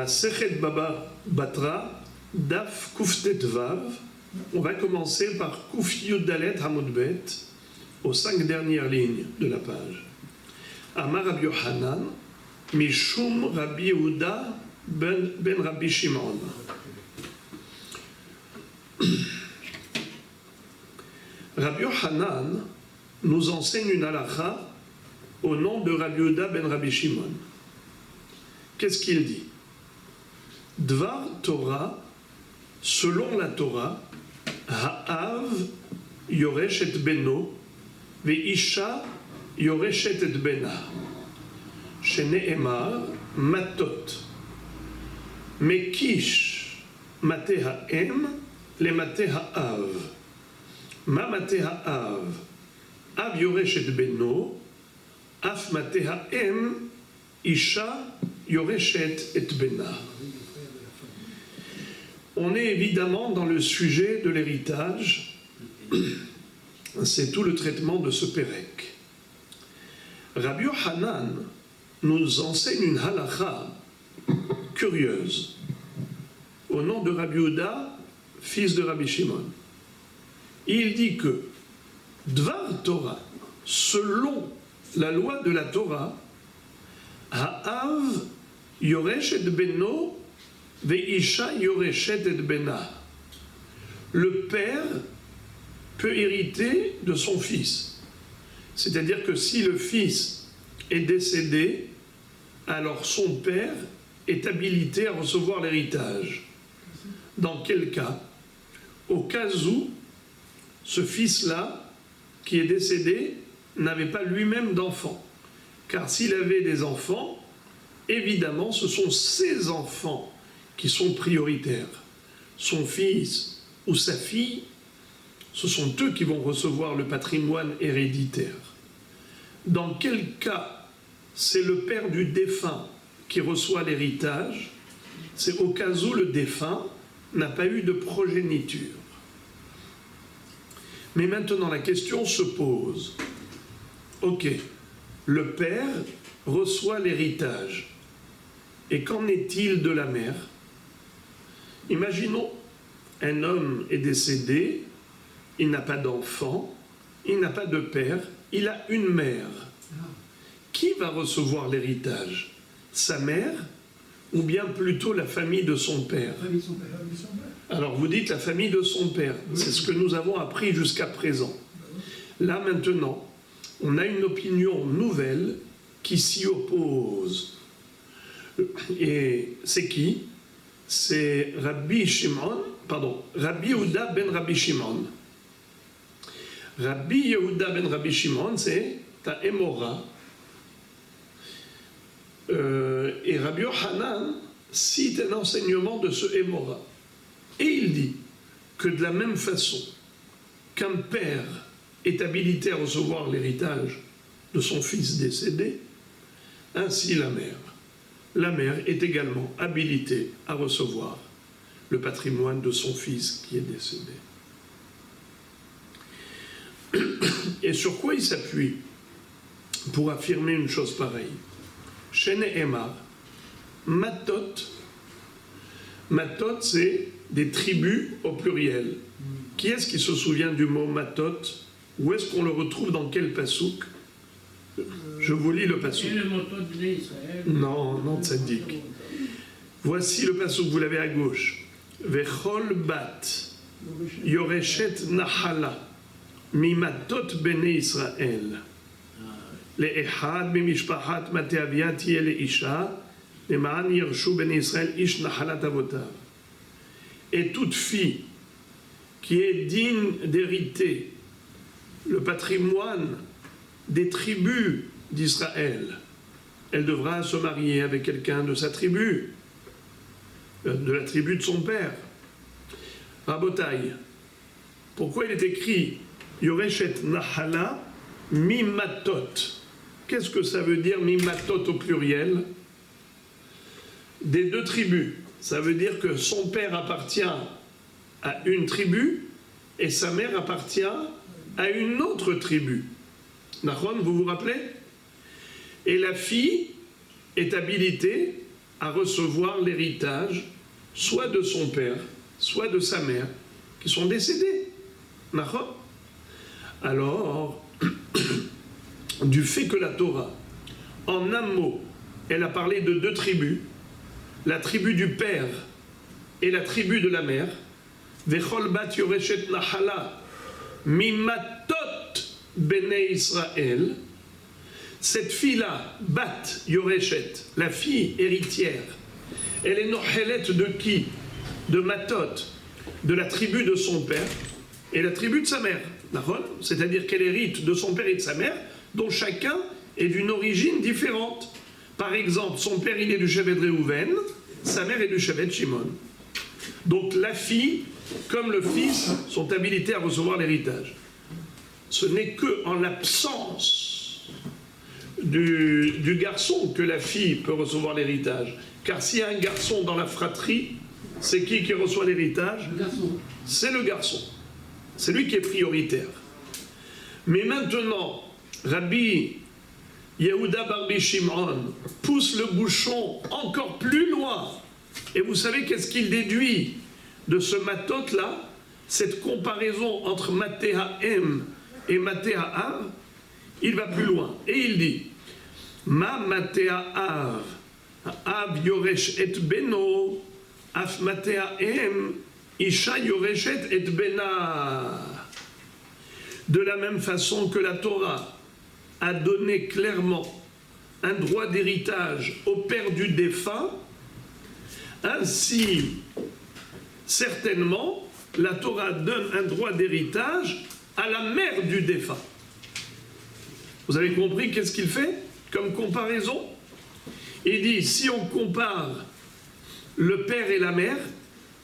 Masechet Baba Batra, Daf Kuftet Vav. On va commencer par Kuf Yud Dalet Hamud Bet, aux 5 dernières lignes de la page. Amar Rabbi Yochanan, Mishum Rabbi Yehuda ben Rabbi Shimon. Rabbi Yochanan nous enseigne une halakha au nom de Rabbi Yehuda ben Rabbi Shimon. Qu'est-ce qu'il dit? Dvar Torah, selon la Torah, Ha'av yoresh et beno, ve'isha yoresh et bena. Shene'emar matot. Mekish mate ha'em, le mate ha'av. Ma mate ha'av, av yoresh et beno, af mate ha'em, isha yoreshet et bena. On est évidemment dans le sujet de l'héritage. C'est tout le traitement de ce pérec. Rabbi Yochanan nous enseigne une halakha curieuse au nom de Rabbi Yehuda, fils de Rabbi Shimon. Il dit que Dvar Torah, selon la loi de la Torah, Ha'av yoresh et beno ve'isha yoreshet et bena. Le père peut hériter de son fils. C'est-à-dire que si le fils est décédé, alors son père est habilité à recevoir l'héritage. Dans quel cas? Au cas où ce fils-là, qui est décédé, n'avait pas lui-même d'enfant. Car s'il avait des enfants, évidemment, ce sont ses enfants qui sont prioritaires. Son fils ou sa fille, ce sont eux qui vont recevoir le patrimoine héréditaire. Dans quel cas c'est le père du défunt qui reçoit l'héritage? C'est au cas où le défunt n'a pas eu de progéniture. Mais maintenant la question se pose. Ok, le père reçoit l'héritage. Et qu'en est-il de la mère? Imaginons, un homme est décédé, il n'a pas d'enfant, il n'a pas de père, il a une mère. Qui va recevoir l'héritage? Sa mère ou bien plutôt la famille de son père? Alors vous dites la famille de son père, c'est ce que nous avons appris jusqu'à présent. Là maintenant, on a une opinion nouvelle qui s'y oppose. Et c'est qui? C'est Rabbi Yehuda ben Rabbi Shimon. Rabbi Yehuda ben Rabbi Shimon, c'est ta Emora. Et Rabbi Yochanan cite un enseignement de ce Emora. Et il dit que de la même façon qu'un père est habilité à recevoir l'héritage de son fils décédé, ainsi la mère. La mère est également habilitée à recevoir le patrimoine de son fils qui est décédé. Et sur quoi il s'appuie pour affirmer une chose pareille? Shene'emar, matot. Matot, c'est des tribus au pluriel. Qui est-ce qui se souvient du mot matot? Où est-ce qu'on le retrouve? Dans quel pasouk? Je vous lis le pasouk. Non, non, tzaddik. Voici le pasouk, vous l'avez à gauche. Vechol bat yoreshet nahala mimatot bene Israël. Le'echad mimishpachat mate avia tiye le'isha le'ma'an yirshu bene Israël ish nahalat avotav. Et toute fille qui est digne d'hériter le patrimoine des tribus d'Israël, elle devra se marier avec quelqu'un de sa tribu, de la tribu de son père. Rabotai, pourquoi il est écrit Yoreshet Nahala Mimatot? Qu'est-ce que ça veut dire Mimatot au pluriel? Des deux tribus. Ça veut dire que son père appartient à une tribu et sa mère appartient à une autre tribu. Nachon, vous vous rappelez? Et la fille est habilitée à recevoir l'héritage soit de son père, soit de sa mère, qui sont décédés. Alors, du fait que la Torah, en un mot, elle a parlé de deux tribus, la tribu du père et la tribu de la mère, Vechol bat yoreshet nahala mimatot bnei Israël, cette fille-là, bat yoreshet, la fille héritière, elle est nohelet de qui? De matot, de la tribu de son père et la tribu de sa mère. C'est-à-dire qu'elle hérite de son père et de sa mère, dont chacun est d'une origine différente. Par exemple, son père il est du Shevet Réhouven, sa mère est du Shevet Shimon. Donc la fille, comme le fils, sont habilités à recevoir l'héritage. Ce n'est qu'en l'absence du garçon que la fille peut recevoir l'héritage. Car s'il y a un garçon dans la fratrie, c'est qui reçoit l'héritage? C'est le garçon. C'est lui qui est prioritaire. Mais maintenant, Rabbi Yehuda Barbi Shimon pousse le bouchon encore plus loin. Et vous savez qu'est-ce qu'il déduit de ce matot-là? Cette comparaison entre Matéa-M et Matéa-Av, il va plus loin. Et il dit, Ma Matéa-Av, Av Yoresh et Beno, Af Matéa-M, Isha Yoreshet et Bena. De la même façon que la Torah a donné clairement un droit d'héritage au père du défunt, ainsi, certainement, la Torah donne un droit d'héritage à la mère du défunt. Vous avez compris qu'est-ce qu'il fait comme comparaison? Il dit, si on compare le père et la mère,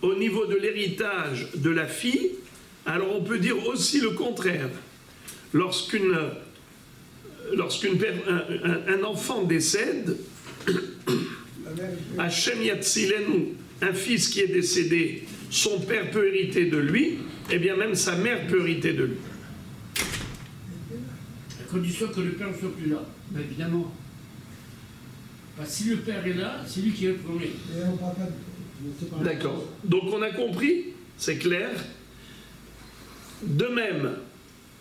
au niveau de l'héritage de la fille, alors on peut dire aussi le contraire. Un enfant décède, Hachem Yatzilenu, un fils qui est décédé, son père peut hériter de lui, et bien même sa mère peut hériter de lui. À condition que le père ne soit plus là. Mais évidemment. Parce que si le père est là, c'est lui qui est le premier. D'accord. Donc on a compris, c'est clair. De même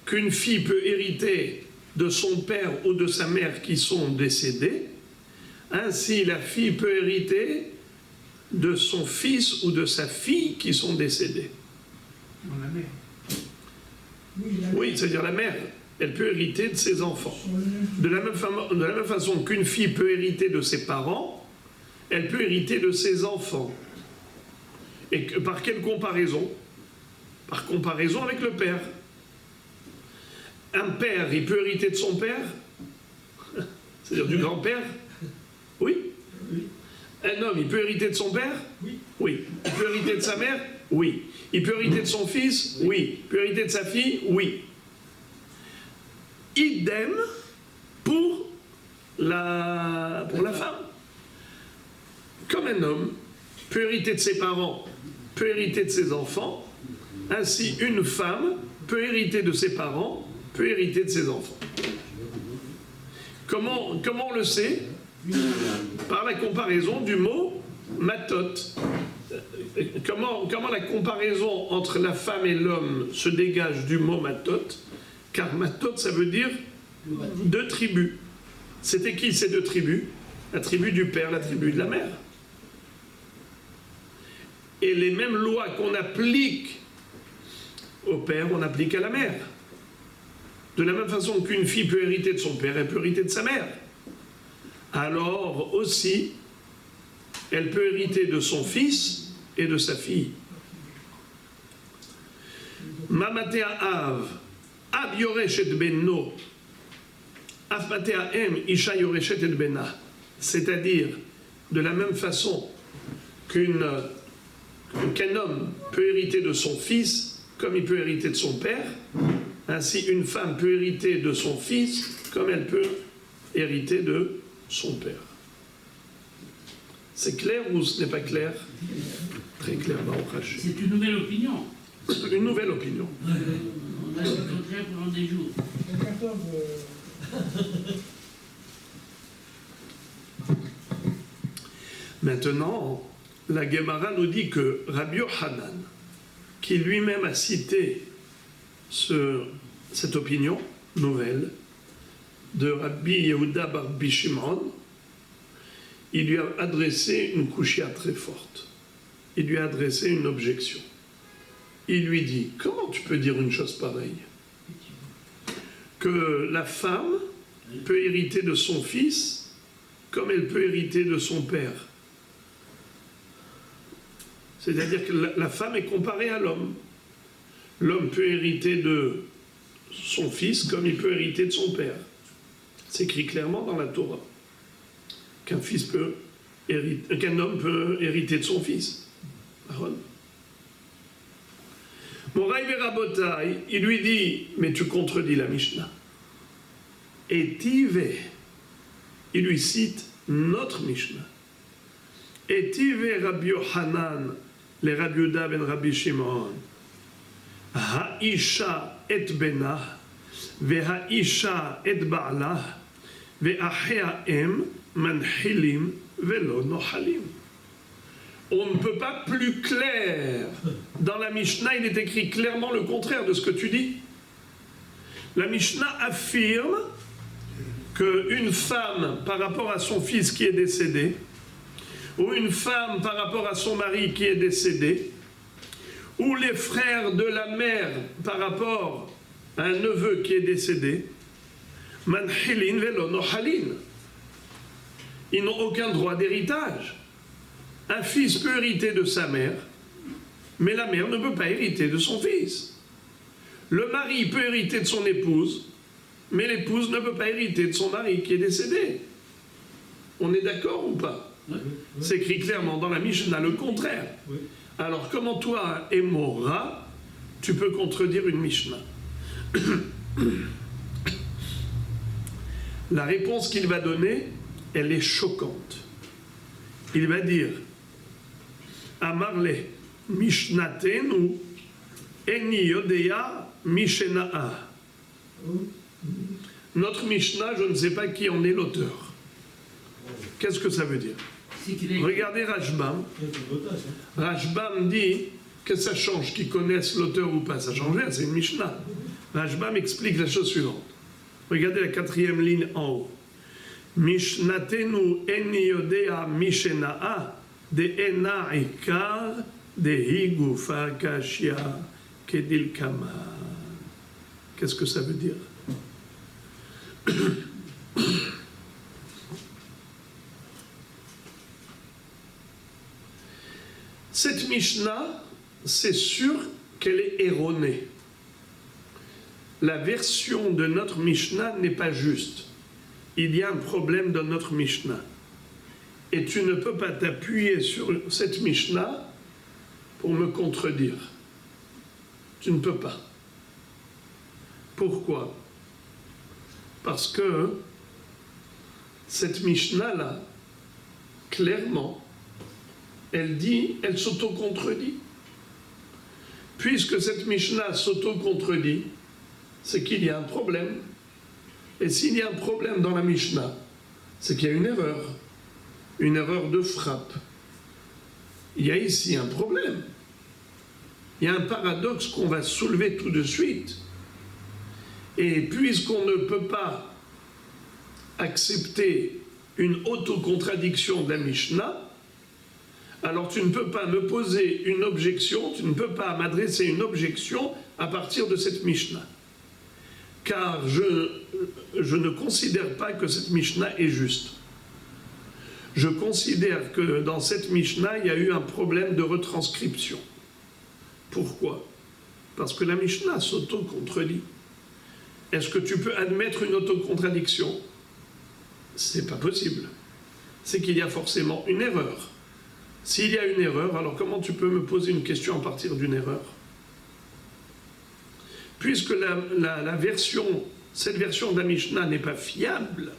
qu'une fille peut hériter de son père ou de sa mère qui sont décédés, ainsi la fille peut hériter de son fils ou de sa fille qui sont décédés. Non, la mère. Oui, c'est-à-dire la mère, elle peut hériter de ses enfants. De la même façon qu'une fille peut hériter de ses parents, elle peut hériter de ses enfants. Et par quelle comparaison? Par comparaison avec le père. Un père, il peut hériter de son père? C'est-à-dire du grand-père? Oui. Un homme, il peut hériter de son père? Oui. Il peut hériter de sa mère? Oui. Il peut hériter de son fils? Oui. Il peut hériter de sa fille? Oui. Idem pour la femme. Comme un homme peut hériter de ses parents, peut hériter de ses enfants, ainsi une femme peut hériter de ses parents, peut hériter de ses enfants. Comment on le sait? Par la comparaison du mot matot. Comment la comparaison entre la femme et l'homme se dégage du mot matot? Car matot, ça veut dire deux tribus. C'était qui ces deux tribus? La tribu du père, la tribu de la mère. Et les mêmes lois qu'on applique au père, on applique à la mère. De la même façon qu'une fille peut hériter de son père, elle peut hériter de sa mère. Alors aussi, elle peut hériter de son fils et de sa fille. Mamatea Av, Av Yoresh et Benno, Av Matea Em, Isha Yoreshet et Bena. C'est-à-dire, de la même façon qu'un homme peut hériter de son fils comme il peut hériter de son père, ainsi une femme peut hériter de son fils comme elle peut hériter de son père. C'est clair ou ce n'est pas clair? Très clair, Baruch Hashem. C'est une nouvelle opinion. Une nouvelle opinion. On a le contraire pendant des jours. Maintenant, la Gemara nous dit que Rabbi Yochanan, qui lui-même a cité cette opinion nouvelle de Rabbi Yehuda bar Rabbi Shimon, il lui a adressé une kushia très forte. Il lui a adressé une objection. Il lui dit, comment tu peux dire une chose pareille? Que la femme peut hériter de son fils comme elle peut hériter de son père. C'est-à-dire que la femme est comparée à l'homme. L'homme peut hériter de son fils comme il peut hériter de son père. C'est écrit clairement dans la Torah qu'un homme peut hériter de son fils. Moraï Verabotai, il lui dit, mais tu contredis la Mishnah. Et Tive, il lui cite notre Mishnah. Et Tive Rabbi Yochanan, les Rabbi Yehuda ben Rabbi Shimon, Ha'isha et bena, ve'ha'isha et ba'ala, ve'achea'em manhilim ve'lo nohalim. On ne peut pas plus clair. Dans la Mishnah, il est écrit clairement le contraire de ce que tu dis. La Mishnah affirme qu'une femme, par rapport à son fils qui est décédé, ou une femme par rapport à son mari qui est décédé, ou les frères de la mère par rapport à un neveu qui est décédé, manhilin velo nohalin, ils n'ont aucun droit d'héritage. Un fils peut hériter de sa mère, mais la mère ne peut pas hériter de son fils. Le mari peut hériter de son épouse, mais l'épouse ne peut pas hériter de son mari qui est décédé. On est d'accord ou pas? Oui. C'est écrit clairement dans la Mishnah le contraire. Oui. Alors comment toi, Emora, tu peux contredire une Mishnah? La réponse qu'il va donner, elle est choquante. Il va dire Amarle Mishnatenu Eni Yodea Mishena'a. Notre Mishnah, je ne sais pas qui en est l'auteur. Qu'est-ce que ça veut dire? Regardez Rashbam. Rashbam dit que ça change, qu'ils connaissent l'auteur ou pas. Ça change rien, c'est une Mishnah. Rashbam explique la chose suivante. Regardez la 4e ligne en haut. Mishnatenu eni yodea mishena'a de ena ikar de higufa kashia kedil kama. Qu'est-ce que ça veut dire? Cette Mishnah, c'est sûr qu'elle est erronée. La version de notre Mishnah n'est pas juste. Il y a un problème dans notre Mishnah. Et tu ne peux pas t'appuyer sur cette Mishnah pour me contredire. Tu ne peux pas. Pourquoi? Parce que cette Mishnah-là, clairement, elle dit, elle s'auto-contredit. Puisque cette Mishnah s'auto-contredit, c'est qu'il y a un problème. Et s'il y a un problème dans la Mishnah, c'est qu'il y a une erreur de frappe. Il y a ici un problème. Il y a un paradoxe qu'on va soulever tout de suite. Et puisqu'on ne peut pas accepter une autocontradiction de la Mishnah, alors tu ne peux pas me poser une objection, tu ne peux pas m'adresser une objection à partir de cette Mishnah. Car je ne considère pas que cette Mishnah est juste. Je considère que dans cette Mishnah, il y a eu un problème de retranscription. Pourquoi? Parce que la Mishnah s'auto-contredit. Est-ce que tu peux admettre une autocontradiction? C'est pas possible. C'est qu'il y a forcément une erreur. S'il y a une erreur, alors comment tu peux me poser une question à partir d'une erreur? Puisque cette version de la Mishnah n'est pas fiable,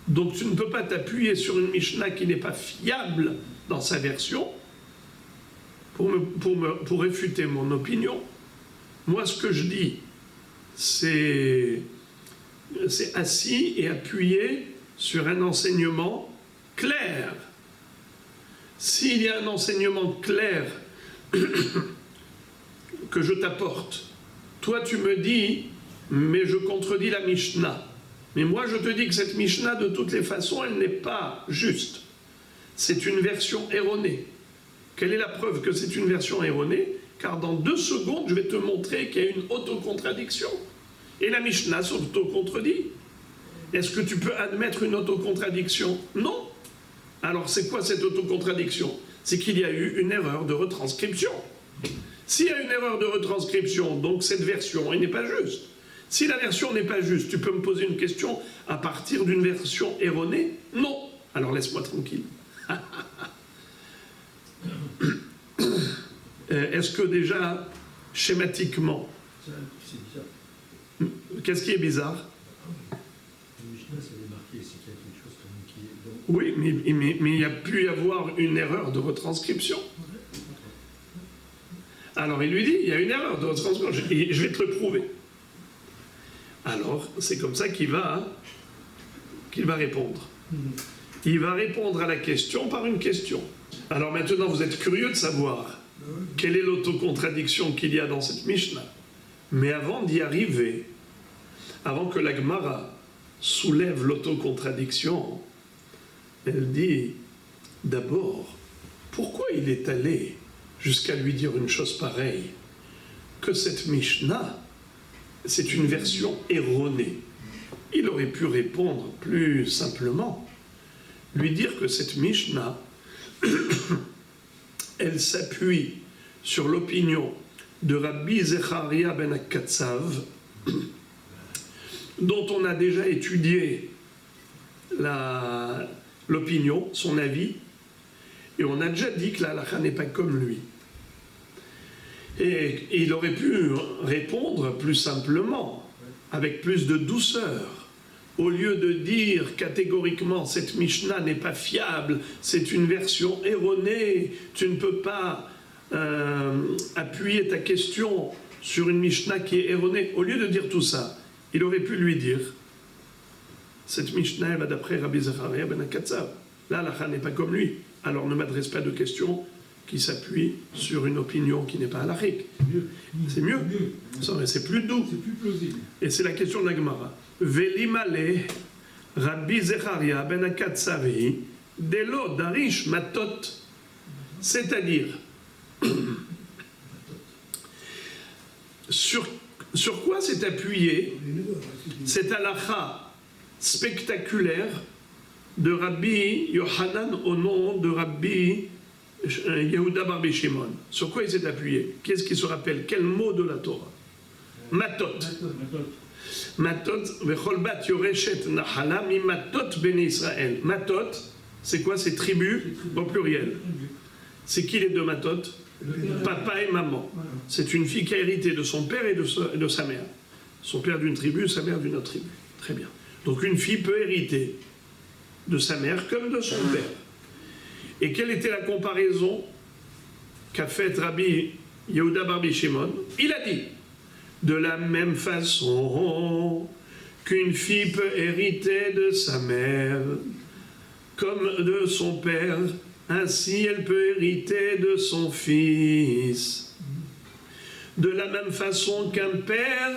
donc tu ne peux pas t'appuyer sur une Mishnah qui n'est pas fiable dans sa version pour réfuter mon opinion. Moi, ce que je dis, c'est assis et appuyé sur un enseignement clair. s'il y a un enseignement clair que je t'apporte, toi tu me dis, mais je contredis la Mishnah. Mais moi je te dis que cette Mishnah, de toutes les façons, elle n'est pas juste. C'est une version erronée. Quelle est la preuve que c'est une version erronée? Car dans 2 secondes, je vais te montrer qu'il y a une autocontradiction. Et la Mishnah s'auto-contredit. Est-ce que tu peux admettre une autocontradiction? Non. Alors c'est quoi cette autocontradiction? C'est qu'il y a eu une erreur de retranscription. S'il y a une erreur de retranscription, donc cette version, elle n'est pas juste. Si la version n'est pas juste, tu peux me poser une question à partir d'une version erronée? Non. Alors laisse-moi tranquille. Est-ce que déjà, schématiquement, C'est bizarre. qu'est-ce qui est bizarre? Le Mishnah, ça avait marqué, c'est qu'il y a quelque chose comme qui est... Donc... Oui, mais il y a pu y avoir une erreur de retranscription. Alors il lui dit, il y a une erreur de retranscription, je vais te le prouver. Alors, c'est comme ça qu'il va répondre. Il va répondre à la question par une question. Alors maintenant, vous êtes curieux de savoir quelle est l'autocontradiction qu'il y a dans cette Mishnah. Mais avant d'y arriver, avant que la Gemara soulève l'autocontradiction, elle dit, d'abord, pourquoi il est allé jusqu'à lui dire une chose pareille? Que cette Mishnah, c'est une version erronée. Il aurait pu répondre plus simplement, lui dire que cette Mishnah, elle s'appuie sur l'opinion de Rabbi Zecharia ben Akatsav, dont on a déjà étudié l'opinion, son avis, et on a déjà dit que la halakha n'est pas comme lui. Et il aurait pu répondre plus simplement, avec plus de douceur, au lieu de dire catégoriquement cette Mishnah n'est pas fiable, c'est une version erronée, tu ne peux pas appuyer ta question sur une Mishnah qui est erronée. Au lieu de dire tout ça, il aurait pu lui dire cette Mishnah elle va d'après Rabbi Zecharia ben Akatsav. Là, l'halakha n'est pas comme lui, alors ne m'adresse pas de questions qui s'appuient sur une opinion qui n'est pas halachique. C'est mieux. C'est plus doux. C'est plus plausible. Et c'est la question de la Gemara. Velimale Rabbi Zecharia ben Akatsavi delo darish matot. C'est-à-dire, sur quoi s'est appuyé cette halakha spectaculaire de Rabbi Yohanan au nom de Rabbi Yehuda bar Shimon? Sur quoi il s'est appuyé? Qu'est-ce qui se rappelle? Quel mot de la Torah? Matot. Matot, vechol bat yoreshet nahala mi matot beni Israël. Matot, c'est quoi? C'est tribus au pluriel. C'est qui les deux matot? Papa et maman. C'est une fille qui a hérité de son père et de sa mère. Son père d'une tribu, sa mère d'une autre tribu. Très bien. Donc une fille peut hériter de sa mère comme de son père. Et quelle était la comparaison qu'a faite Rabbi Yehuda bar Shimon? Il a dit, de la même façon qu'une fille peut hériter de sa mère comme de son père, ainsi elle peut hériter de son fils. De la même façon qu'un père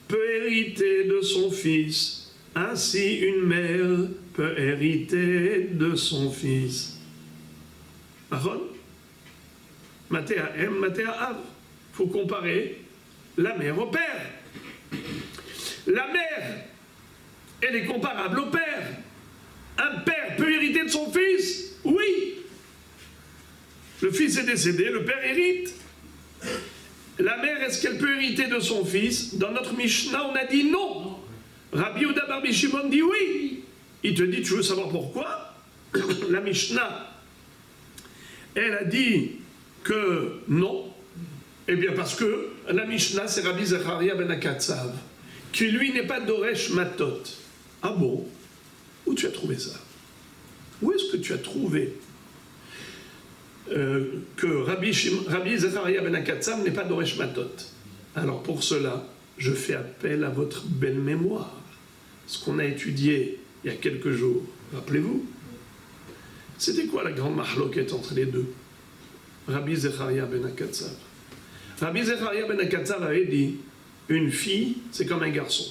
peut hériter de son fils, ainsi une mère peut hériter de son fils. Aaron, Matéa M, Matéa Av. Il faut comparer la mère au père. La mère, elle est comparable au père. Un père peut hériter de son fils? Oui. Le fils est décédé, le père hérite. La mère, est-ce qu'elle peut hériter de son fils? Dans notre Mishnah, on a dit non. Rabbi Yehuda bar Shimon dit oui. Il te dit, tu veux savoir pourquoi? La Mishnah, elle a dit que non. Eh bien parce que la Mishnah, c'est Rabbi Zecharia ben Akatsav, qui lui n'est pas d'Oresh Matot. Ah bon? Où tu as trouvé ça? Où est-ce que tu as trouvé que Rabbi Zecharia ben Akatsav n'est pas d'Oresh Matot? Alors pour cela, je fais appel à votre belle mémoire. Ce qu'on a étudié il y a quelques jours, rappelez-vous, C'était quoi la grande mahloket entre les deux? Rabbi Zecharia ben Akatsav. Rabbi Zecharia ben Akatsav avait dit, une fille, c'est comme un garçon.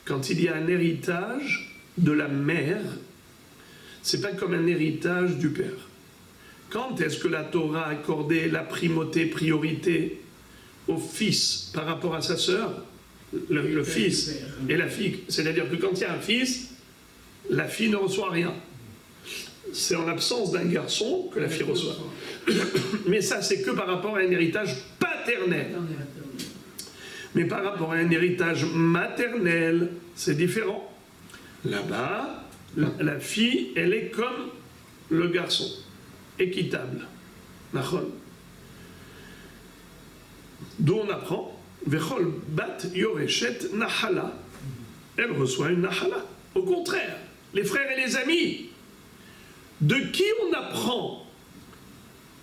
Quand il y a un héritage de la mère, c'est pas comme un héritage du père. Quand est-ce que la Torah a accordé la primauté, priorité au fils par rapport à sa sœur? Le fils et la fille. C'est-à-dire que quand il y a un fils, la fille ne reçoit rien. C'est en l'absence d'un garçon que la fille reçoit. Mais ça, c'est que par rapport à un héritage paternel. Mais par rapport à un héritage maternel, c'est différent. Là-bas, la fille, elle est comme le garçon, équitable. D'où on apprend, Vechol bat yoreshet nahala. Elle reçoit une nahala. Au contraire, les frères et les amis, de qui on apprend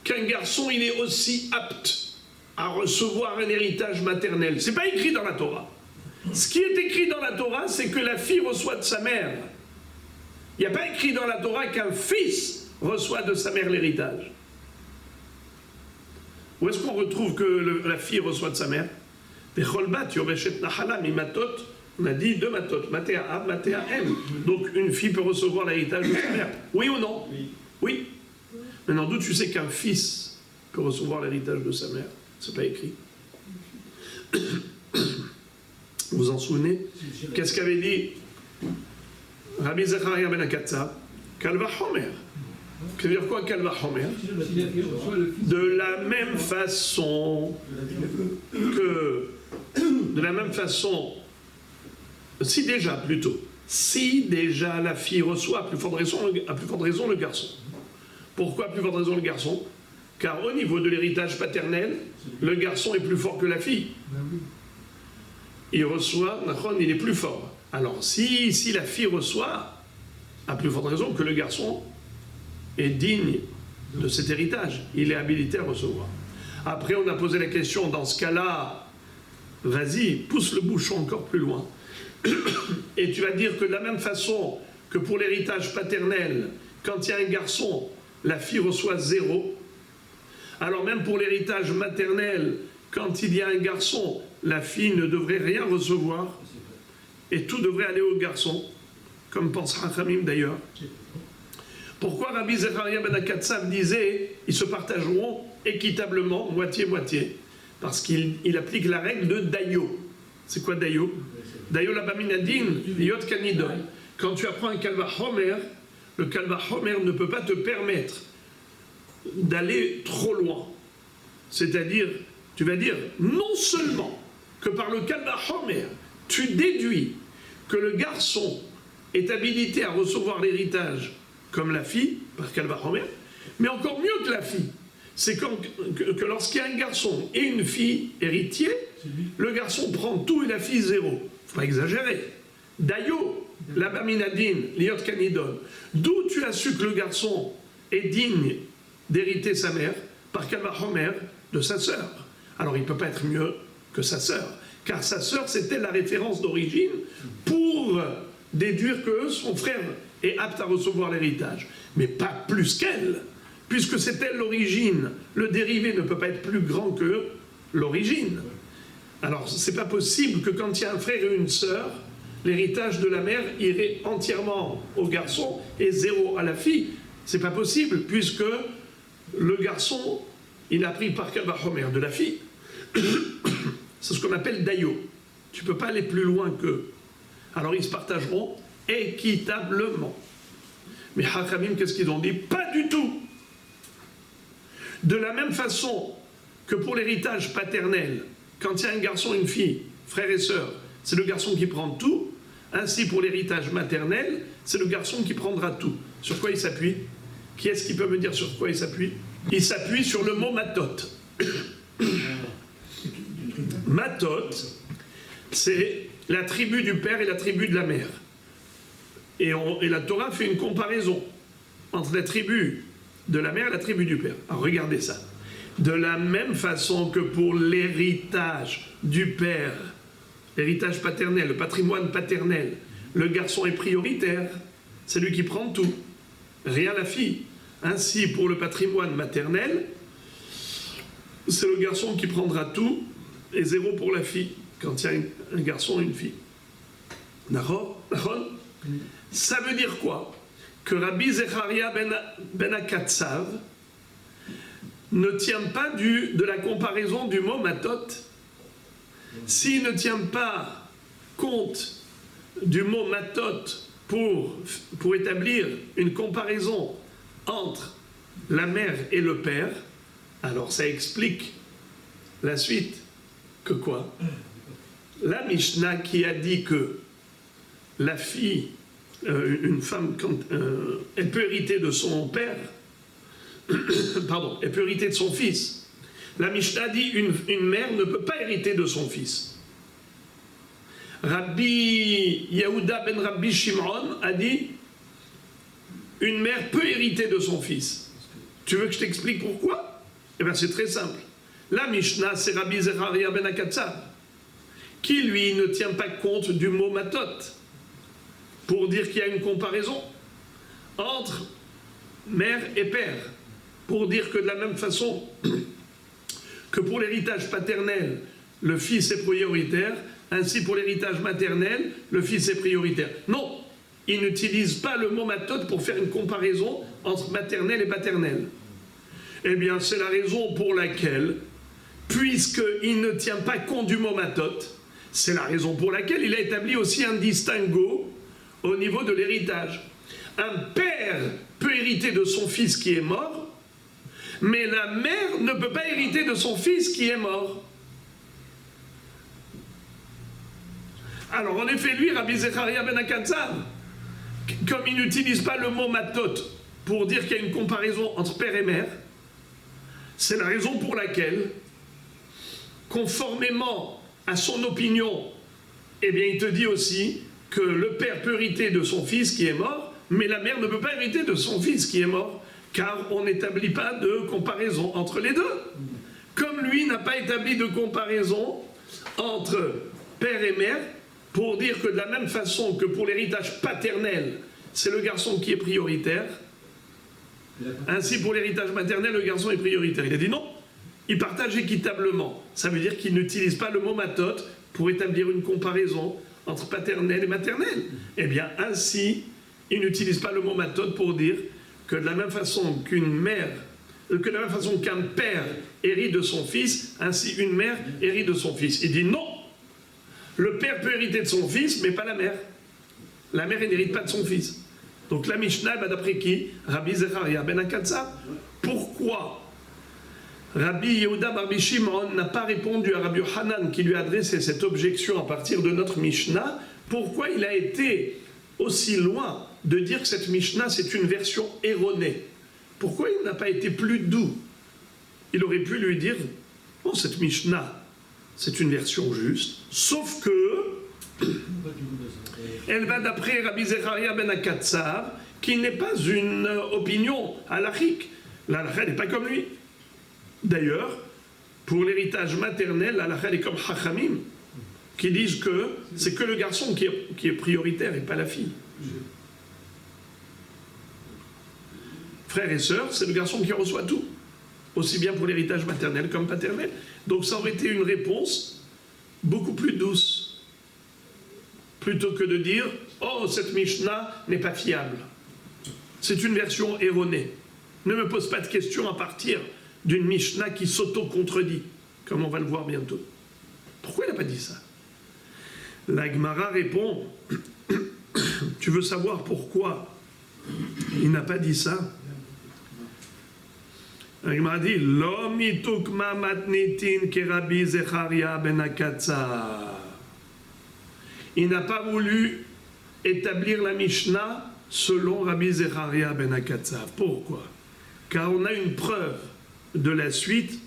qu'un garçon il est aussi apte à recevoir un héritage maternel? C'est pas écrit dans la Torah. Ce qui est écrit dans la Torah, c'est que la fille reçoit de sa mère. Il n'y a pas écrit dans la Torah qu'un fils reçoit de sa mère l'héritage. Où est-ce qu'on retrouve que la fille reçoit de sa mère? On a dit deux matot, matéa ab, matéa m. Donc une fille peut recevoir l'héritage de sa mère. Oui ou non? Oui. Maintenant, d'où tu sais qu'un fils peut recevoir l'héritage de sa mère? C'est pas écrit. Vous vous en souvenez? Qu'est-ce qu'avait dit Rabbi Zecharia ben Akatsav? Kalva Homer. Ça veut dire quoi, Kalva Homer? De la même façon que... De la même façon... Si déjà la fille reçoit, à plus forte raison le garçon. Pourquoi à plus forte raison le garçon? Car au niveau de l'héritage paternel, le garçon est plus fort que la fille. Il reçoit, il est plus fort. Alors si la fille reçoit, à plus forte raison que le garçon est digne de cet héritage, il est habilité à recevoir. Après on a posé la question, dans ce cas-là, vas-y, pousse le bouchon encore plus loin. Et tu vas dire que de la même façon que pour l'héritage paternel, quand il y a un garçon, la fille reçoit 0. Alors même pour l'héritage maternel, quand il y a un garçon, la fille ne devrait rien recevoir et tout devrait aller au garçon, comme pense Hachamim d'ailleurs. Pourquoi Rabbi Zecharia ben Akatsav disait ils se partageront équitablement, moitié-moitié? Parce qu'il applique la règle de Dayo. C'est quoi Dayo? Dayo la baminadin, liot kanidon. Quand tu apprends un kalva homer, le kalva homer ne peut pas te permettre d'aller trop loin. C'est-à-dire, tu vas dire non seulement que par le kalva homer, tu déduis que le garçon est habilité à recevoir l'héritage comme la fille, par kalva homer, mais encore mieux que la fille. C'est que lorsqu'il y a un garçon et une fille héritier, le garçon prend tout et la fille 0. Faut pas exagérer. Dayo, la baminadin, liot kanidon. D'où tu as su que le garçon est digne d'hériter sa mère? Par kalva homer de sa sœur. Alors il ne peut pas être mieux que sa sœur, car sa sœur c'était la référence d'origine pour déduire que son frère est apte à recevoir l'héritage, mais pas plus qu'elle, puisque c'est elle l'origine. Le dérivé ne peut pas être plus grand que l'origine. Alors c'est pas possible que quand il y a un frère et une sœur, l'héritage de la mère irait entièrement au garçon et 0 à la fille. C'est pas possible, puisque le garçon, il a pris par kalva homer de la fille. C'est ce qu'on appelle dayo. Tu peux pas aller plus loin qu'eux. Alors ils se partageront équitablement. Mais Hachamim, qu'est-ce qu'ils ont dit? Pas du tout. De la même façon que pour l'héritage paternel, quand il y a un garçon et une fille, frère et sœur, c'est le garçon qui prend tout. Ainsi pour l'héritage maternel, c'est le garçon qui prendra tout. Sur quoi il s'appuie? Qui est-ce qui peut me dire sur quoi il s'appuie? Il s'appuie sur le mot matot. Matot, c'est la tribu du père et la tribu de la mère. Et la Torah fait une comparaison entre la tribu de la mère et la tribu du père. Alors regardez ça. De la même façon que pour l'héritage du père, l'héritage paternel, le patrimoine paternel, le garçon est prioritaire, c'est lui qui prend tout. rien la fille. Ainsi, pour le patrimoine maternel, c'est le garçon qui prendra tout et 0 pour la fille, quand il y a un garçon et une fille. D'accord? Ça veut dire quoi? Que Rabbi Zecharia ben Akatsav ne tient pas de la comparaison du mot matot. S'il ne tient pas compte du mot matot pour établir une comparaison entre la mère et le père, alors ça explique la suite. Que quoi? La Mishnah qui a dit que la fille, une femme, quand elle peut hériter de son père, pardon, elle peut hériter de son fils. La Mishnah dit une mère ne peut pas hériter de son fils. Rabbi Yehuda ben Rabbi Shimon a dit une mère peut hériter de son fils. Tu veux que je t'explique pourquoi? Eh bien c'est très simple. La Mishnah c'est Rabbi Zecharia ben Akatsav qui lui ne tient pas compte du mot matot pour dire qu'il y a une comparaison entre mère et père, pour dire que de la même façon que pour l'héritage paternel, le fils est prioritaire, ainsi pour l'héritage maternel, le fils est prioritaire. Non, il n'utilise pas le mot matot pour faire une comparaison entre maternel et paternel. Eh bien, c'est la raison pour laquelle, puisqu'il ne tient pas compte du mot matot, c'est la raison pour laquelle il a établi aussi un distinguo au niveau de l'héritage. Un père peut hériter de son fils qui est mort, mais la mère ne peut pas hériter de son fils qui est mort. Alors en effet, lui, Rabbi Zecharia ben Akatsav, comme il n'utilise pas le mot matot pour dire qu'il y a une comparaison entre père et mère, c'est la raison pour laquelle, conformément à son opinion, eh bien il te dit aussi que le père peut hériter de son fils qui est mort, mais la mère ne peut pas hériter de son fils qui est mort, car on n'établit pas de comparaison entre les deux. Comme lui n'a pas établi de comparaison entre père et mère, pour dire que de la même façon que pour l'héritage paternel, c'est le garçon qui est prioritaire, ainsi pour l'héritage maternel, le garçon est prioritaire. Il a dit non, il partage équitablement. Ça veut dire qu'il n'utilise pas le mot matot pour établir une comparaison entre paternel et maternel. Eh bien, ainsi, il n'utilise pas le mot matot pour dire que de la même façon qu'une mère, que de la même façon qu'un père hérite de son fils, ainsi une mère hérite de son fils. Il dit non, le père peut hériter de son fils, mais pas la mère. La mère, elle n'hérite pas de son fils. Donc la Mishnah, d'après qui? Rabbi Zecharia ben Akatsav. Pourquoi Rabbi Yehuda Bar Shimon n'a pas répondu à Rabbi Yochanan qui lui a adressé cette objection à partir de notre Mishnah? Pourquoi il a été aussi loin de dire que cette Mishnah c'est une version erronée? Pourquoi il n'a pas été plus doux? Il aurait pu lui dire bon, cette Mishnah c'est une version juste, sauf que elle va d'après Rabbi Zecharia ben Akatsav qui n'est pas une opinion halachique. La halakha n'est pas comme lui. D'ailleurs, pour l'héritage maternel, la halakha est comme Chachamim, qui disent que c'est que le garçon qui est prioritaire et pas la fille. Frères et sœurs, c'est le garçon qui reçoit tout, aussi bien pour l'héritage maternel comme paternel. Donc ça aurait été une réponse beaucoup plus douce, plutôt que de dire « Oh, cette Mishnah n'est pas fiable. C'est une version erronée. Ne me pose pas de questions à partir d'une Mishnah qui s'auto-contredit, comme on va le voir bientôt. » Pourquoi il n'a pas dit ça? La Gemara répond « Tu veux savoir pourquoi il n'a pas dit ça ?» La Gemara dit « Lo mitukma matnitin ke Rabbi Zecharia ben Akatsav » Il n'a pas voulu établir la Mishnah selon Rabbi Zecharia ben Akatsav. Pourquoi? Car on a une preuve de la suite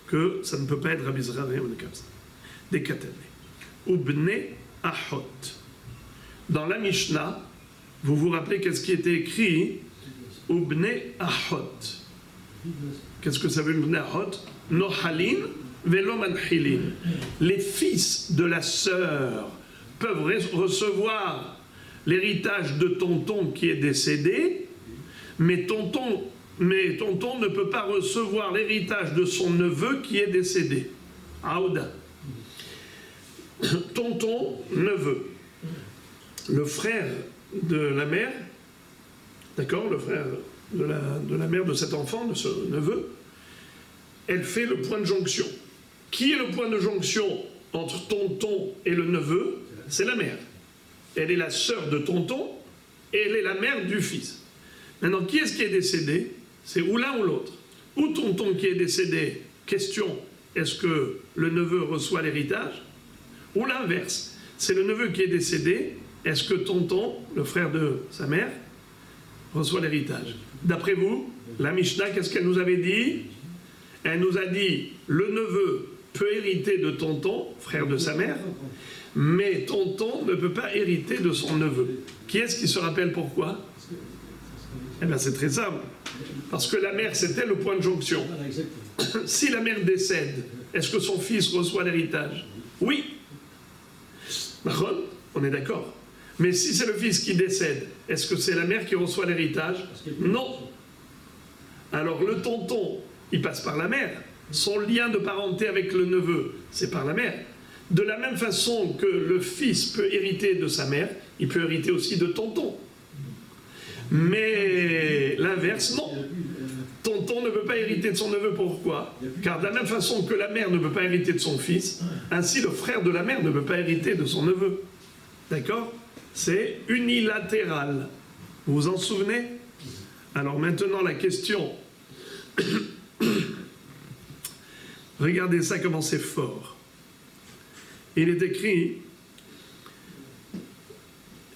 que ça ne peut pas être Rabbi Zecharia ben Akatsav. Des katané. Ubne ahot. Dans la Mishnah, vous vous rappelez qu'est-ce qui était écrit? Ubne ahot. Qu'est-ce que ça veut dire Ubne ahot? Nohalin velo manhilin. Les fils de la sœur peuvent recevoir l'héritage de tonton qui est décédé, Mais tonton ne peut pas recevoir l'héritage de son neveu qui est décédé. Aouda. Tonton, neveu. Le frère de la mère, d'accord, le frère de la mère de cet enfant, de ce neveu, elle fait le point de jonction. Qui est le point de jonction entre tonton et le neveu? C'est la mère. Elle est la sœur de tonton et elle est la mère du fils. Maintenant, qui est-ce qui est décédé? C'est ou l'un ou l'autre. Ou tonton qui est décédé, question, est-ce que le neveu reçoit l'héritage? Ou l'inverse, c'est le neveu qui est décédé, est-ce que tonton, le frère de sa mère, reçoit l'héritage? D'après vous, la Mishnah, qu'est-ce qu'elle nous avait dit? Elle nous a dit, le neveu peut hériter de tonton, frère de sa mère, mais tonton ne peut pas hériter de son neveu. Qui est-ce qui se rappelle pourquoi? Eh bien, c'est très simple. Parce que la mère, c'était le point de jonction. Si la mère décède, est-ce que son fils reçoit l'héritage? Oui. On est d'accord. Mais si c'est le fils qui décède, est-ce que c'est la mère qui reçoit l'héritage? Non. Alors le tonton, il passe par la mère. Son lien de parenté avec le neveu, c'est par la mère. De la même façon que le fils peut hériter de sa mère, il peut hériter aussi de tonton. Mais l'inverse, non. Tonton ne peut pas hériter de son neveu, pourquoi? Car de la même façon que la mère ne peut pas hériter de son fils, ainsi le frère de la mère ne peut pas hériter de son neveu. D'accord? C'est unilatéral. Vous vous en souvenez? Alors maintenant la question. Regardez ça comment c'est fort. Il est écrit,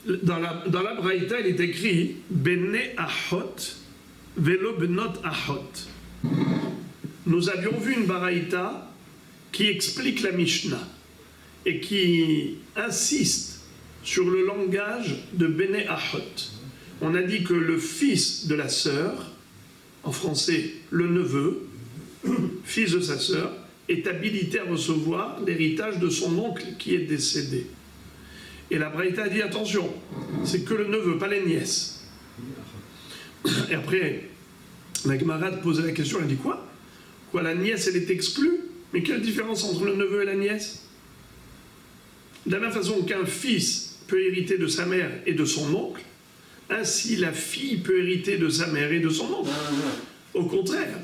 dans la Braïta, il est écrit Bene Ahot, Velo Benot Ahot. Nous avions vu une Braïta qui explique la Mishnah et qui insiste sur le langage de Bene Ahot. On a dit que le fils de la sœur, en français le neveu, fils de sa sœur, est habilité à recevoir l'héritage de son oncle qui est décédé. Et la Braïta a dit attention, c'est que le neveu, pas les nièces. Et après, la Gemara posait la question, elle dit quoi? Quoi, la nièce, elle est exclue? Mais quelle différence entre le neveu et la nièce? De la même façon qu'un fils peut hériter de sa mère et de son oncle, ainsi la fille peut hériter de sa mère et de son oncle. Au contraire,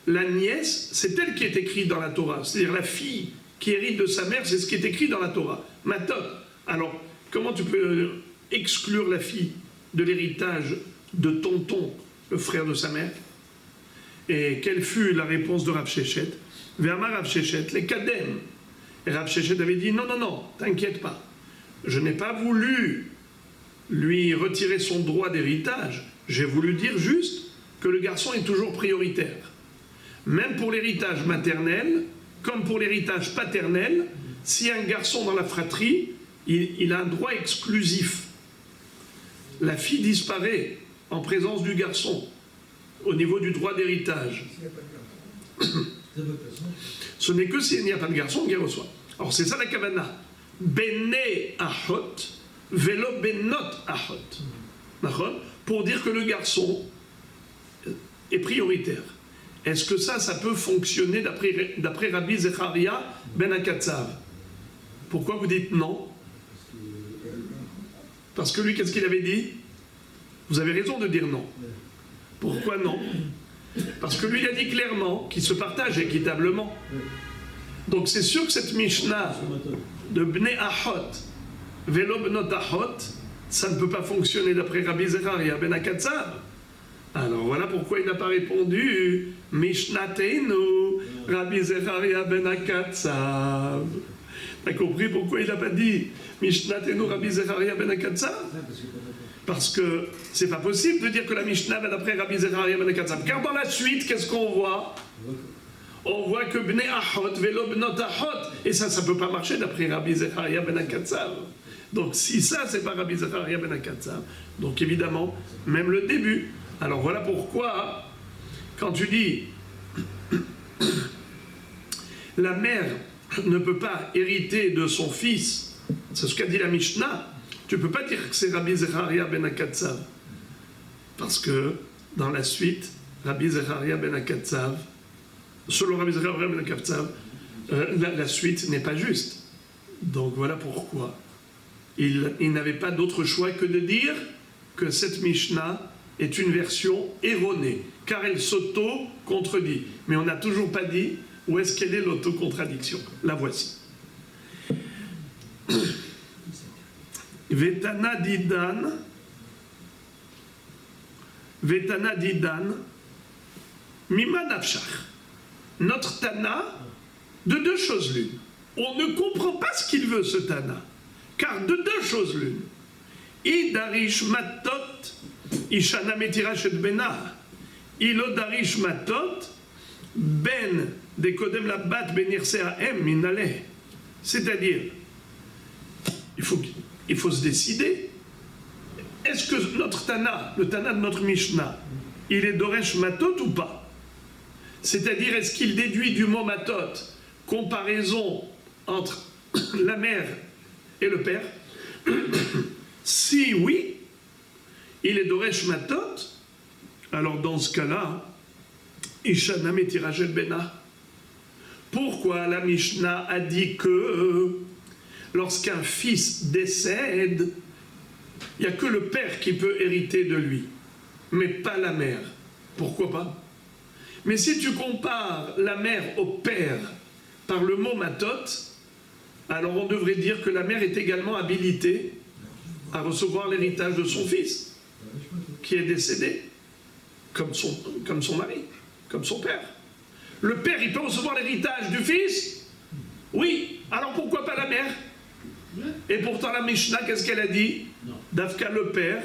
la nièce, c'est elle qui est écrite dans la Torah. C'est-à-dire la fille qui hérite de sa mère, c'est ce qui est écrit dans la Torah. Matot. Alors, comment tu peux exclure la fille de l'héritage de tonton, le frère de sa mère? Et quelle fut la réponse de Rav Shechet? Verma Rav Shechet, les Kadem. Et Rav Shechet avait dit, non, non, non, t'inquiète pas. Je n'ai pas voulu lui retirer son droit d'héritage. J'ai voulu dire juste que le garçon est toujours prioritaire. Même pour l'héritage maternel, comme pour l'héritage paternel, si un garçon dans la fratrie, il a un droit exclusif. La fille disparaît en présence du garçon, au niveau du droit d'héritage. Ce n'est que s'il n'y a pas de garçon qui reçoit. Alors c'est ça la kavana. Bene ahot, velo benot ahot. Pour dire que le garçon est prioritaire. Est-ce que ça peut fonctionner d'après Rabbi Zecharia ben Akatsav? Pourquoi vous dites non? Parce que lui, qu'est-ce qu'il avait dit? Vous avez raison de dire non. Pourquoi non? Parce que lui, il a dit clairement qu'il se partage équitablement. Donc c'est sûr que cette Mishnah de Bnei Ahot, Velo Benot Ahot, ça ne peut pas fonctionner d'après Rabbi Zecharia ben Akatsav. Alors voilà pourquoi il n'a pas répondu Mishnateinu, Rabbi Zecharia ben Akatsav. T'as compris pourquoi il n'a pas dit Mishnateinu, Rabbi Zecharia ben Akatsav? Parce que c'est pas possible de dire que la Mishnah va d'après Rabbi Zecharia ben Akatsav. Car dans la suite, qu'est-ce qu'on voit? On voit que Bnei Ahot, Velo Benot Ahot, et ça peut pas marcher d'après Rabbi Zecharia ben Akatsav. Donc si ça, c'est pas Rabbi Zecharia ben Akatsav, donc évidemment, même le début. Alors voilà pourquoi, quand tu dis la mère ne peut pas hériter de son fils, c'est ce qu'a dit la Mishnah, tu ne peux pas dire que c'est Rabbi Zecharia ben Akatsav. Parce que dans la suite, Rabbi Zecharia ben Akatsav, selon Rabbi Zecharia ben Akatsav, la suite n'est pas juste. Donc voilà pourquoi. Il n'avait pas d'autre choix que de dire que cette Mishnah est une version erronée, car elle s'auto-contredit. Mais on n'a toujours pas dit où est-ce qu'elle est l'auto-contradiction. La voici. Vetana didan, mima nafshach. Notre Tana, de deux choses l'une. On ne comprend pas ce qu'il veut, ce Tana. Car de deux choses l'une. Idarish matot, ishana metirash et bena. Ilodarish matot, ben dekodem la bat benirse aem minale. C'est-à-dire, il faut se décider. Est-ce que notre Tana, le Tana de notre Mishnah, il est Doresh Matot ou pas? C'est-à-dire, est-ce qu'il déduit du mot Matot comparaison entre la mère et le père? Si oui, il est Doresh Matot, alors dans ce cas-là, Ishana Metirajel Bena. Pourquoi la Mishnah a dit que lorsqu'un fils décède, il n'y a que le père qui peut hériter de lui, mais pas la mère. Pourquoi pas? Mais si tu compares la mère au père par le mot matot, alors on devrait dire que la mère est également habilitée à recevoir l'héritage de son fils, qui est décédé, comme son mari, comme son père. Le père, il peut recevoir l'héritage du fils? Oui. Alors pourquoi pas la mère? Et pourtant la Mishnah, qu'est-ce qu'elle a dit? Dafka le père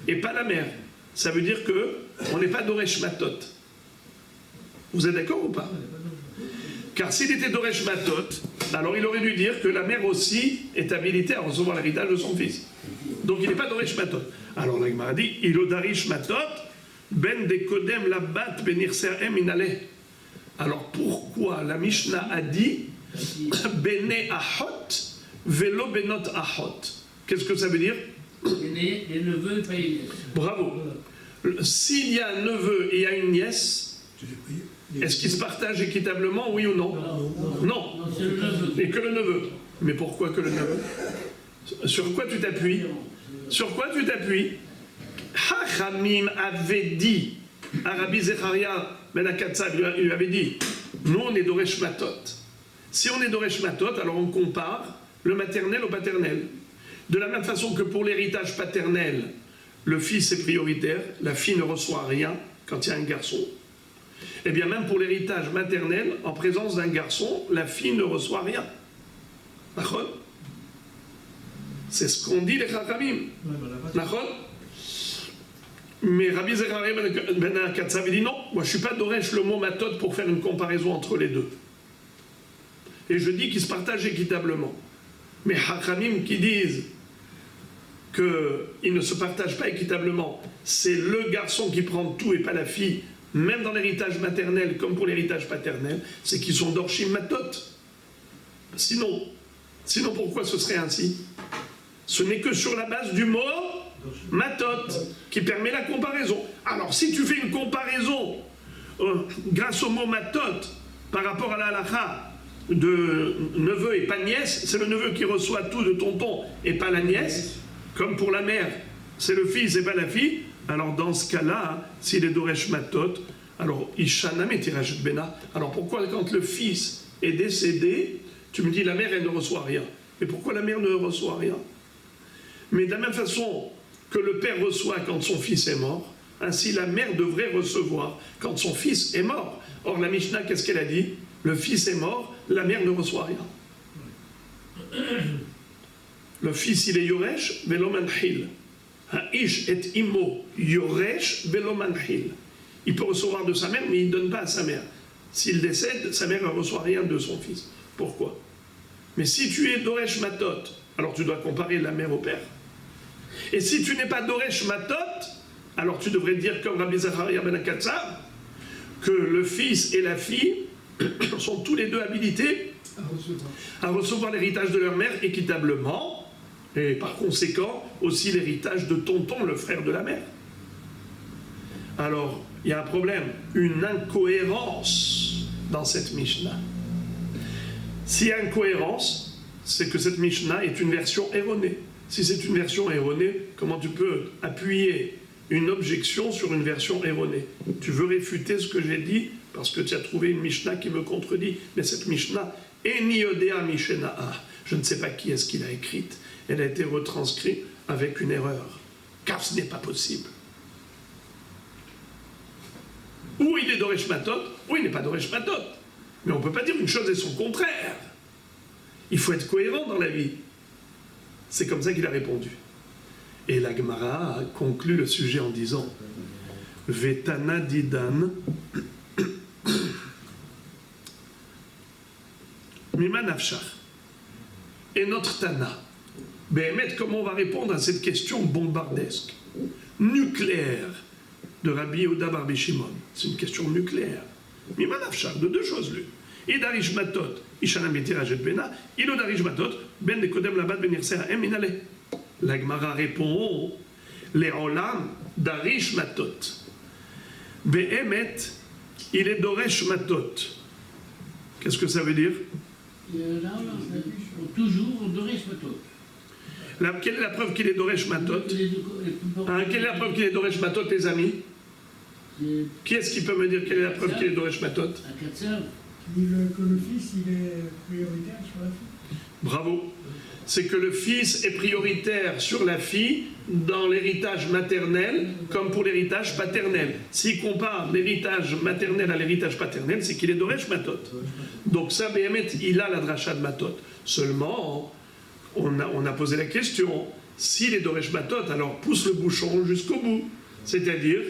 et pas la mère. Ça veut dire que on n'est pas Doresh Matot. Vous êtes d'accord ou pas? Car s'il était Doresh Matot, alors il aurait dû dire que la mère aussi est habilitée à recevoir l'héritage de son fils. Donc il n'est pas Doresh Matot. Alors la Gemara dit, Ilodarish Matot, ben dekodem la bat benirse'em inale. Alors pourquoi la Mishnah a dit Bene ahot velo benot ahot? Qu'est-ce que ça veut dire? Les neveux payent. Bravo. S'il y a un neveu et il y a une nièce, est-ce qu'ils se partagent équitablement, oui ou non? Non. C'est le neveu. Et que le neveu. Mais pourquoi que le neveu? Sur quoi tu t'appuies? Sur quoi tu t'appuies? Hachamim avait dit à Rabbi Zecharia ben Akatsav, il lui avait dit, nous on est Doresh Matot. Si on est Doresh Matot, alors on compare le maternel au paternel. De la même façon que pour l'héritage paternel, le fils est prioritaire, la fille ne reçoit rien quand il y a un garçon. Et bien même pour l'héritage maternel, en présence d'un garçon, la fille ne reçoit rien. D'accord? C'est ce qu'ont dit les Chachamim. D'accord? Mais Rabbi Zecharia ben Akatsav dit non, moi je ne suis pas Doresh le mot matot pour faire une comparaison entre les deux. Et je dis qu'ils se partagent équitablement. Mais Chachamim qui disent qu'ils ne se partagent pas équitablement, c'est le garçon qui prend tout et pas la fille, même dans l'héritage maternel comme pour l'héritage paternel, c'est qu'ils sont d'orchim matot. Sinon pourquoi ce serait ainsi? Ce n'est que sur la base du mot matot qui permet la comparaison. Alors si tu fais une comparaison grâce au mot matot par rapport à la halakha de neveu et pas nièce, c'est le neveu qui reçoit tout de tonton et pas la nièce, comme pour la mère, c'est le fils et pas la fille, alors dans ce cas-là, s'il est Doresh Matot, alors Ishana Metiraj Bena. Alors pourquoi quand le fils est décédé, tu me dis la mère elle ne reçoit rien? Mais pourquoi la mère ne reçoit rien? Mais de la même façon que le père reçoit quand son fils est mort, ainsi la mère devrait recevoir quand son fils est mort. Or la Mishnah, qu'est-ce qu'elle a dit? Le fils est mort, la mère ne reçoit rien. Le fils, il est Yoresh, velo manhil. Ha'ish et imo, Yoresh, velo manhil. Il peut recevoir de sa mère, mais il ne donne pas à sa mère. S'il décède, sa mère ne reçoit rien de son fils. Pourquoi? Mais si tu es Doresh Matot, alors tu dois comparer la mère au père. Et si tu n'es pas Doresh Matot, alors tu devrais dire comme Rabbi Zecharia ben Akatsav, que le fils et la fille sont tous les deux habilités à recevoir l'héritage de leur mère équitablement, et par conséquent aussi l'héritage de tonton, le frère de la mère. Alors, il y a un problème, une incohérence dans cette Mishnah. S'il y a incohérence, c'est que cette Mishnah est une version erronée. Si c'est une version erronée, comment tu peux appuyer une objection sur une version erronée? Tu veux réfuter ce que j'ai dit parce que tu as trouvé une Mishnah qui me contredit. Mais cette Mishnah, Eni Yodea Mishenaa, je ne sais pas qui est-ce qui l'a écrite. Elle a été retranscrite avec une erreur. Car ce n'est pas possible. Ou il est Doresh Matot, ou il n'est pas Doresh Matot. Mais on ne peut pas dire une chose et son contraire. Il faut être cohérent dans la vie. C'est comme ça qu'il a répondu. Et la Gemara a conclu le sujet en disant Vetana didan Mima nafshach. Et notre Tana. Béhémet, comment on va répondre à cette question bombardesque, nucléaire, de Rabbi Yehuda Bar Shimon? C'est une question nucléaire. Mima nafshach, de deux choses l'une. Et darish matot, ishana betirajet bena, ilo darish matot, ben dekodem labat ben irsera em inale. La Gemara répond, les olam darish matot. Béhémet, il est doresh matot. Qu'est-ce que ça veut dire? Toujours Doresh Matot. Quelle est la preuve qu'il est Doresh Matot? Quelle est la preuve qu'il est Doresh Matot, les amis? Qui est-ce qui peut me dire quelle est la preuve qu'il est Doresh Matot? Que le fils, il est prioritaire sur la fille. Bravo. C'est que le fils est prioritaire sur la fille dans l'héritage maternel comme pour l'héritage paternel. S'il compare l'héritage maternel à l'héritage paternel, c'est qu'il est Doresh Matot. Donc ça, Béhémet, il a la dracha de Matot. Seulement, on a posé la question, s'il est Doresh Matot, alors pousse le bouchon jusqu'au bout. C'est-à-dire,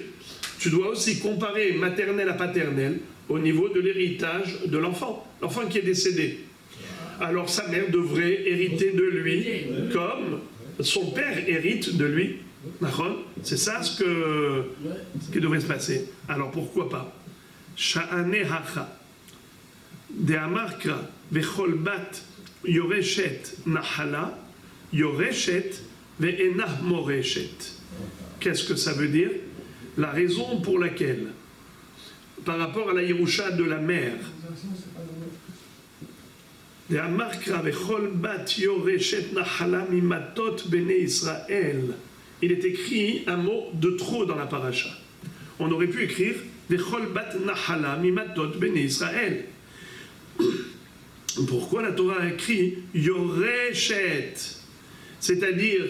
tu dois aussi comparer maternel à paternel au niveau de l'héritage de l'enfant. L'enfant qui est décédé. Alors sa mère devrait hériter de lui comme son père hérite de lui. C'est ça ce qui devrait se passer. Alors pourquoi pas? Sha'ane hacha de amarka vechol bat yoreshet nahala yoreshet ve'enah moreshet. Qu'est-ce que ça veut dire? La raison pour laquelle, par rapport à la Yerusha de la mère, il est écrit un mot de trop dans la paracha. On aurait pu écrire pourquoi la Torah a écrit Yoreshet? C'est-à-dire,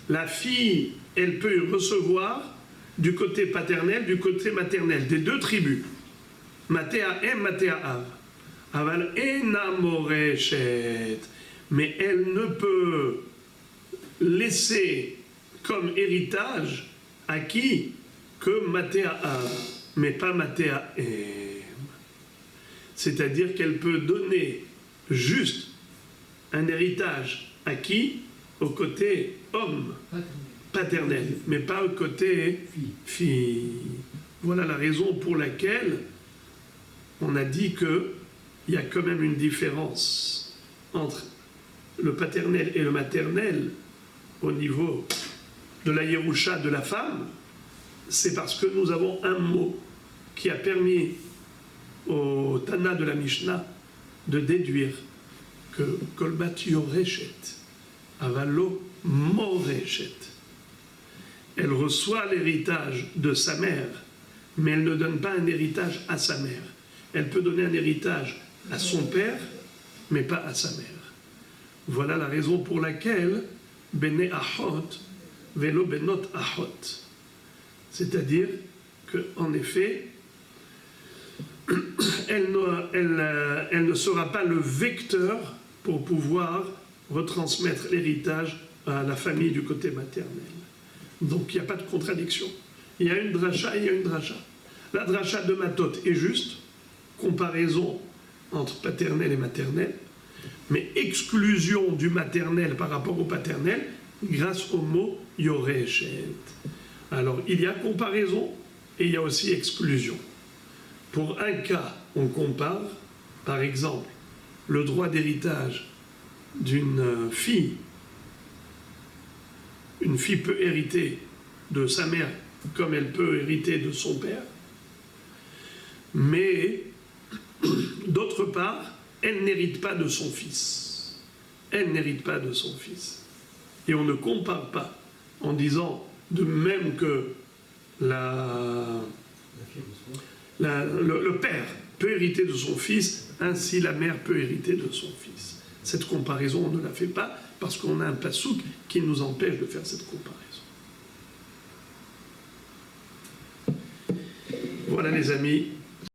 la fille, elle peut recevoir du côté paternel, du côté maternel, des deux tribus. Matéa Em, Matéa Av. Aval ena moreshet, mais elle ne peut laisser comme héritage à qui? Que Matéa Av, mais pas Matéa Em. C'est-à-dire qu'elle peut donner juste un héritage à qui? Au côté homme, paternel, mais pas au côté fille. Voilà la raison pour laquelle on a dit que il y a quand même une différence entre le paternel et le maternel au niveau de la Yerusha de la femme. C'est parce que nous avons un mot qui a permis au Tana de la Mishnah de déduire que Kolbat Yoreshet Avalo Moreshet. Elle reçoit l'héritage de sa mère, mais elle ne donne pas un héritage à sa mère. Elle peut donner un héritage à son père, mais pas à sa mère. Voilà la raison pour laquelle Bene Achot, Velo Benot Achot. C'est-à-dire qu'en effet, elle ne sera pas le vecteur pour pouvoir retransmettre l'héritage à la famille du côté maternel. Donc il n'y a pas de contradiction. Il y a une dracha et il y a une dracha. La dracha de Matot est juste, comparaison entre paternel et maternel, mais exclusion du maternel par rapport au paternel grâce au mot Yoreshet. Alors il y a comparaison et il y a aussi exclusion. Pour un cas, on compare, par exemple, le droit d'héritage d'une fille. Une fille peut hériter de sa mère comme elle peut hériter de son père. Mais, d'autre part, elle n'hérite pas de son fils. Elle n'hérite pas de son fils. Et on ne compare pas en disant de même que le père peut hériter de son fils, ainsi la mère peut hériter de son fils. Cette comparaison, on ne la fait pas parce qu'on a un passouk qui nous empêche de faire cette comparaison. Voilà les amis.